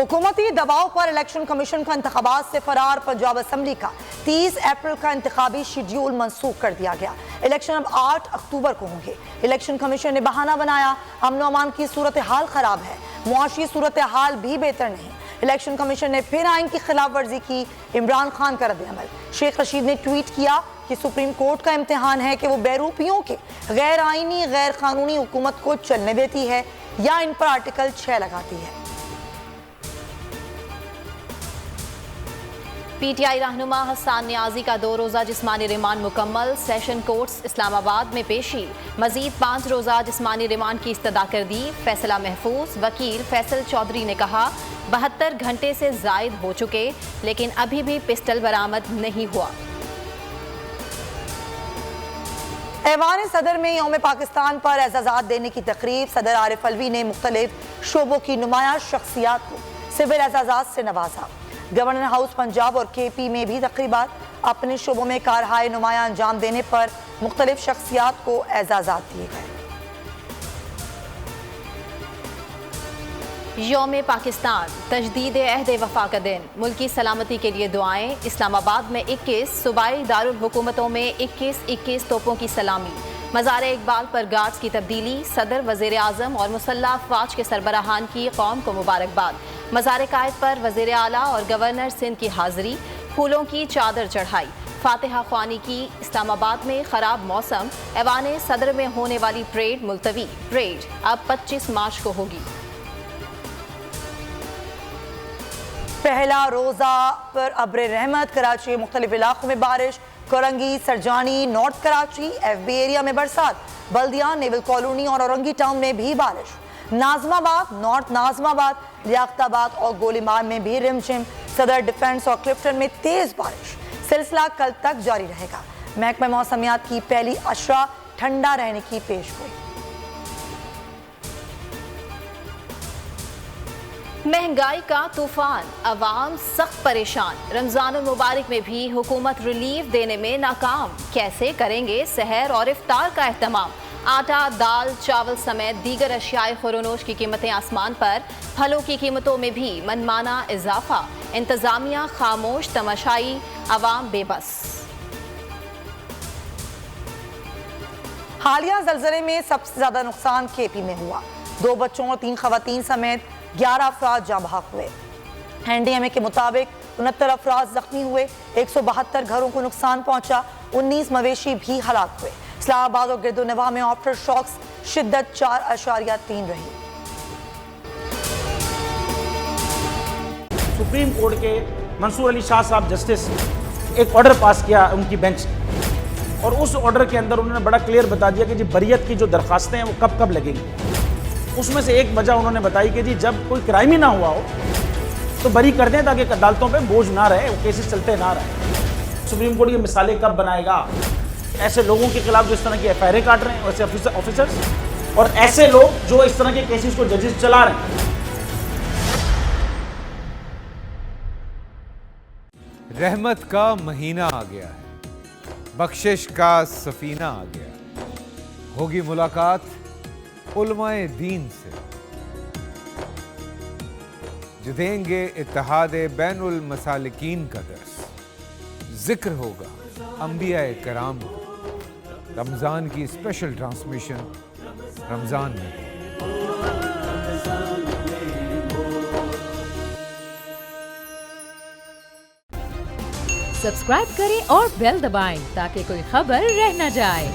हुकूमती दबाव पर इलेक्शन कमीशन का इंतखाबात से फरार पंजाब असम्बली का 30 अप्रैल का इंतखाबी शेड्यूल मनसूख कर दिया गया। इलेक्शन अब 8 अक्टूबर को होंगे। इलेक्शन कमीशन ने बहाना बनाया अमन अमान की सूरत हाल खराब है, मुआशी सूरत हाल भी बेहतर नहीं। इलेक्शन कमीशन ने फिर आइन की खिलाफ वर्जी की। इमरान खान का रद्द-ए-अमल। शेख रशीद ने ट्वीट किया कि सुप्रीम कोर्ट का इम्तिहान है कि वो बैरूपियों के गैर आइनी गैर कानूनी हुकूमत को चलने देती है या इन पर आर्टिकल 6 लगाती है। पीटीआई रहनुमा हसन नियाजी का 2 रोज़ा जिस्मानी रिमांड मुकम्मल। सेशन कोर्ट्स इस्लामाबाद में पेशी। मजीद 5 रोज़ा जिस्मानी रिमांड की इस्तदा कर दी। फैसला महफूज। वकील फैसल चौधरी ने कहा 72 घंटे से जायद हो चुके लेकिन अभी भी पिस्टल बरामद नहीं हुआ। ऐवान सदर में यौम पाकिस्तान पर एजाज़ात देने की तकरीब। सदर आरिफ अलवी ने मुख्तलिफ शोबों की नुमाया शख्सियात को सिविल एजाज़ात से नवाजा। गवर्नर हाउस पंजाब और KP में भी तकरीबात। अपने शोबों में कारहाय नुमाया अंजाम देने पर मुख्तलिफ शख्सियात को एजाज़ात दिए गए। यौम पाकिस्तान तजदीद अहद वफा का दिन। मुल्की सलामती के लिए दुआएं। इस्लामाबाद में 21, सूबाई दारुल हुकूमतों में 21-21 तोपों की सलामी। मज़ार इकबाल पर गार्ड्स की तब्दीली। सदर, वज़ीर आज़म और मुसल्लह अफ़वाज के सरबराहान की कौम को मुबारकबाद। मज़ार कायद पर वज़ीर आला और गवर्नर सिंध की हाज़री। फूलों की चादर चढ़ाई। फातिहा ख्वानी की। इस्लामाबाद में ख़राब मौसम। ऐवान सदर में होने वाली परेड मुलतवी। परेड अब 25 मार्च को होगी। पहला रोज़ा पर अब्र रहमत। कराची के मुख्तलिफ इलाकों में बारिश। Korangi, Sarjani, north Karachi, FB area में बरसात। बल्दिया, नेवल कॉलोनी और औरंगी टाउन में भी बारिश। नाजमाबाद, नॉर्थ नाजमाबाद, लियाकताबाद और गोलीमार में भी रिमझिम। सदर, डिफेंस और क्लिफ्टन में तेज बारिश। सिलसिला कल तक जारी रहेगा। महकमा मौसमियात की पहली अशरा ठंडा रहने की पेशगोई। महंगाई का तूफान। अवाम सख्त परेशान। रमजान मुबारक में भी हुकूमत रिलीफ देने में नाकाम। कैसे करेंगे सहर और इफ्तार का एहतमाम। आटा, दाल, चावल समेत दीगर अशियाए खुरोनोश की कीमतें आसमान पर। फलों की कीमतों में भी मनमाना इजाफा। इंतजामिया खामोश, तमाशाई, अवाम बेबस। हालिया ज़लज़ले में सबसे ज्यादा नुकसान KP में हुआ। 2 बच्चों और 3 खवातीन समेत 11 अफराद जाँ बहक हुए। NDMA के मुताबिक 69 अफराद जख्मी हुए। 172 घरों को नुकसान पहुंचा। 19 मवेशी भी हलाक हुए। इस्लामाबाद और गिरदोनवाह में आफ्टर शॉक्स शिद्दत 4.3 रही। सुप्रीम कोर्ट के मंसूर अली शाह साहब जस्टिस एक ऑर्डर पास किया उनकी बेंच और उस ऑर्डर के अंदर उन्होंने बड़ा क्लियर बता दिया कि जी बरियत की जो दरखास्तें हैं वो कब कब लगेंगी। उसमें से एक वजह उन्होंने बताई कि जी जब कोई क्राइम ही ना हुआ हो तो बरी कर दें ताकि अदालतों पे बोझ ना रहे, वो केसेस चलते ना रहे। सुप्रीम कोर्ट की मिसालें कब बनाएगा ऐसे लोगों के खिलाफ जो इस तरह की FIR काट रहे हैं, वैसे ऑफिसर्स और ऐसे लोग जो इस तरह के केसेस को जजेस चला रहे हैं। रहमत का महीना आ गया है, बख्शिश का सफीना आ गया। होगी मुलाकात उलमाए दीन से जो देंगे इत्तेहाद बैनुल मसालिकीन का दर्स। जिक्र होगा अंबियाए कराम का। रमजान की स्पेशल ट्रांसमिशन रमजान में। सब्सक्राइब करें और बेल दबाएं ताकि कोई खबर रह न जाए।